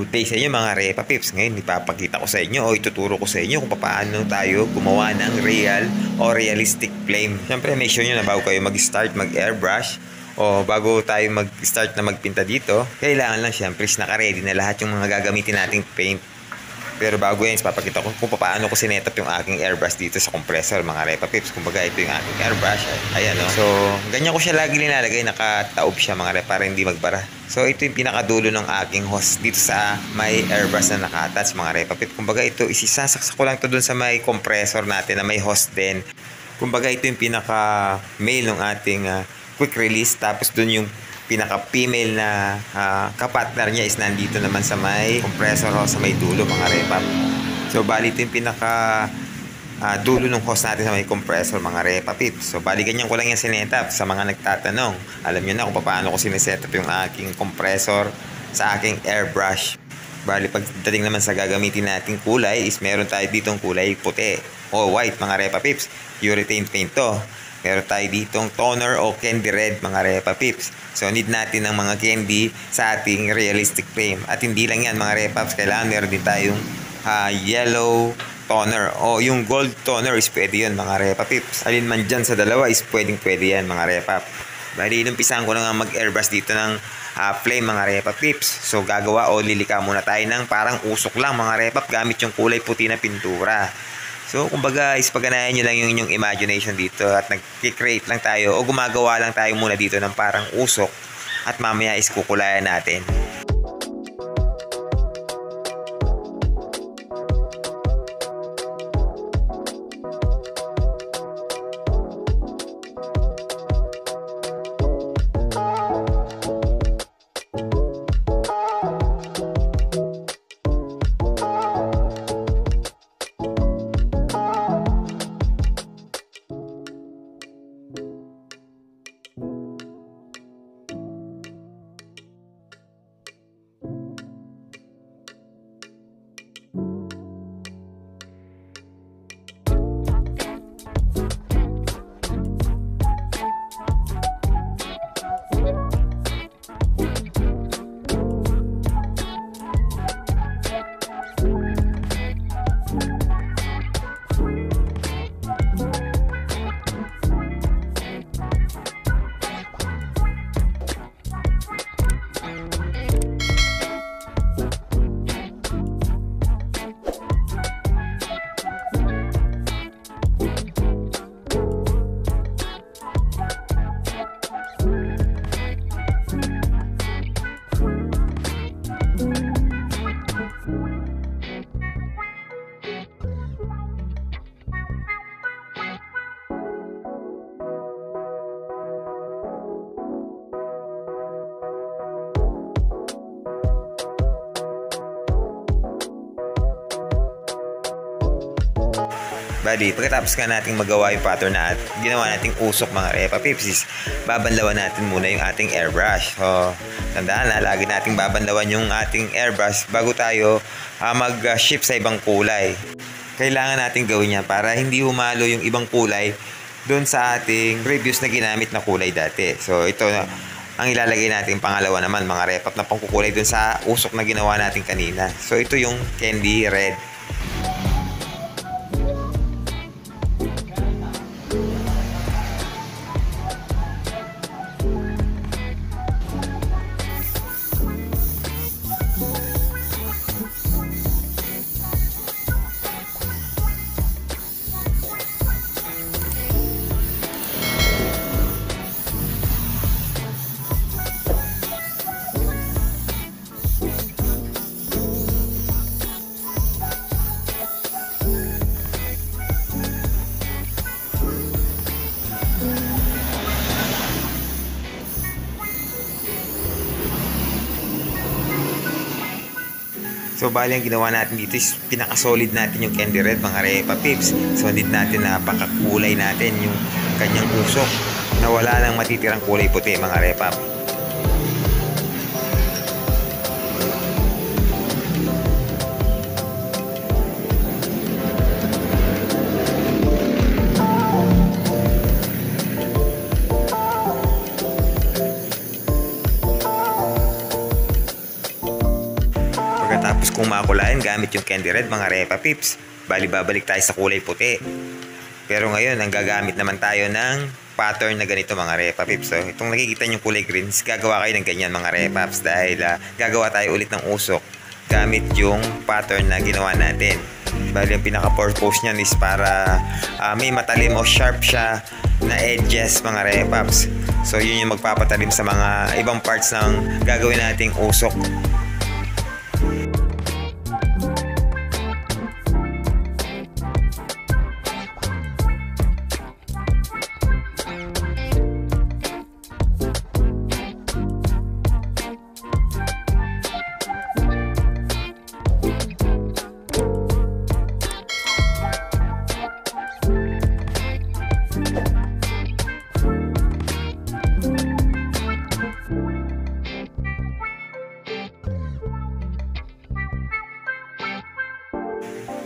Good day sa inyo mga Repa Pips. Ngayon ipapakita ko sa inyo o ituturo ko sa inyo kung paano tayo gumawa ng real o realistic flame. Siyempre make sure nyo na bago kayo mag-start mag-airbrush o bago tayo mag-start na magpinta dito, kailangan lang siyempre naka-ready na lahat yung mga gagamitin nating paint. Pero bago yan, ipapakita ko kung paano ko sinetap yung aking airbrush dito sa compressor mga Repa Pips. Kumbaga ito yung aking airbrush. Ayan o. So ganyan ko siya lagi nilalagay, nakataob siya mga Repa para hindi magbara. So ito yung pinakadulo ng aking hose dito sa may airbrush na naka-attach mga Repa Pips. Kumbaga ito isisasaksak ko lang ito dun sa may compressor natin na may hose din. Kumbaga ito yung pinaka-male ng ating quick release. Tapos dun yung pinaka-female na kapartner niya is nandito naman sa may compressor o sa may dulo mga Repa. So bali ito yung pinaka dulo ng hose natin sa may compressor mga Repa Pips. So bali ganyan ko lang yung sinetup sa mga nagtatanong. Alam niyo na kung paano ko sinesetup yung aking compressor sa aking airbrush. Bali pagdating naman sa gagamitin nating kulay is meron tayo ditong kulay puti o white mga Repa Pips. Urethane paint to. Meron tayo ditong toner o candy red mga Repa Pips. So need natin ng mga candy sa ating realistic frame. At hindi lang yan mga Repa Pips, kailangan meron din tayong yellow toner o yung gold toner is pwede yun mga Repa Pips. Alin man dyan sa dalawa is pwede yan mga Repa. Bali inumpisahan ko na nga mag-airbrush dito ng flame mga Repa Pips. So gagawa o lilika muna tayo ng parang usok lang mga Repa gamit yung kulay puti na pintura. So, kumbaga, ispaganayan nyo lang yung inyong imagination dito at nag-create lang tayo o gumagawa lang tayo muna dito ng parang usok at mamaya is kukulayan natin. Bali, pagkatapos nga nating magawa yung pattern na at ginawa nating usok mga Repa Pips, babanlawan natin muna yung ating airbrush. So, tandaan na, lagi nating babanlawan yung ating airbrush bago tayo mag-shift sa ibang kulay. Kailangan nating gawin yan para hindi humalo yung ibang kulay doon sa ating previous na ginamit na kulay dati. So, ito na ang ilalagay natin pangalawa naman mga Repa na pangkukulay doon sa usok na ginawa natin kanina. So, ito yung candy red. So bali ang ginawa natin dito is pinaka-solid natin yung candy red mga Repa Pips. So need natin na pakakulay natin yung kanyang usok na wala nang matitirang kulay puti mga Repa. kukulayan gamit yung candy red mga Repa Pips. Bali babalik tayo sa kulay puti. Pero ngayon ang gagamit naman tayo ng pattern na ganito mga Repa Pips. So itong nakikita yung kulay green, gagawa kayo ng ganyan mga Repa Pips dahil gagawa tayo ulit ng usok gamit yung pattern na ginawa natin. Bali ang pinaka-purpose niyan is para may matalim o sharp siya na edges mga Repa Pips. So yun yung magpapatalim sa mga ibang parts ng gagawin nating usok.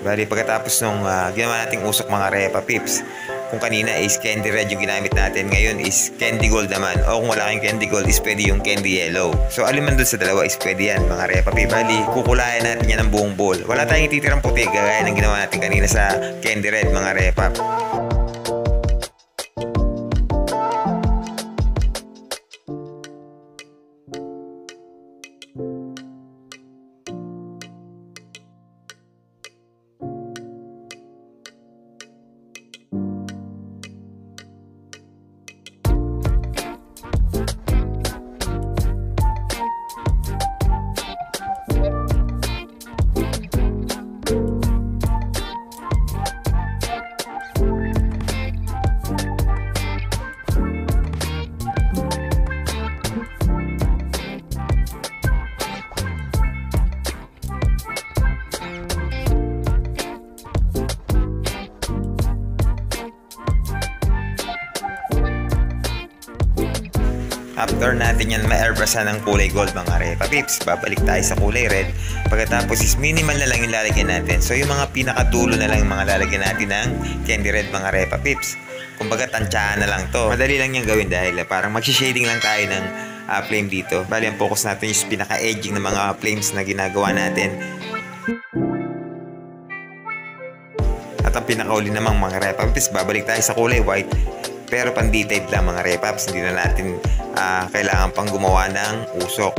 Bali pagkatapos nung ginawa nating usok mga Repa Pips, kung kanina is candy red yung ginamit natin, ngayon is candy gold naman, o kung wala kayong candy gold is pwede yung candy yellow. So alin man dun sa dalawa is pwede yan mga Repa Pips. Bali kukulayan natin yan ng buong bowl. Wala tayong ititirang puti gaya ng ginawa natin kanina sa candy red mga Repa. After natin yan ma-airbrushan ng kulay gold mga Repa Pips, babalik tayo sa kulay red. Pagkatapos is minimal na lang yung lalagyan natin. So yung mga pinakadulo na lang yung mga lalagyan natin ng candy red mga Repa Pips. Kumbaga tansyahan na lang to. Madali lang yung gawin dahil parang mag-shading lang tayo ng flame dito. Bali ang focus natin yung pinaka-edging ng mga flames na ginagawa natin. At ang pinakauli namang mga Repa Pips, babalik tayo sa kulay white. Pero pan-detailed lang mga Repa Pips, hindi na natin kailangan pang gumawa ng usok.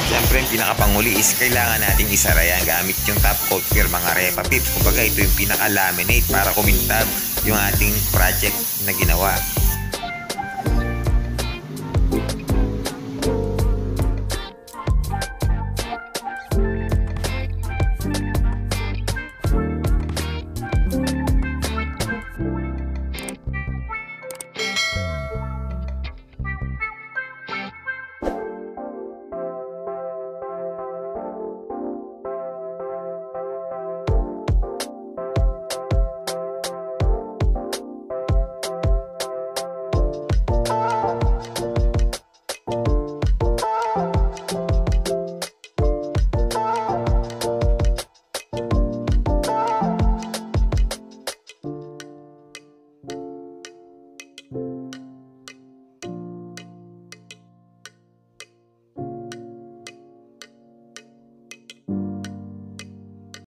Siyempre, yung pinakapanguli is kailangan nating isara yan gamit yung top coat clear mga Repa Pips. Kumbaga ito yung pinaka-laminate para kumintab yung ating project na ginawa.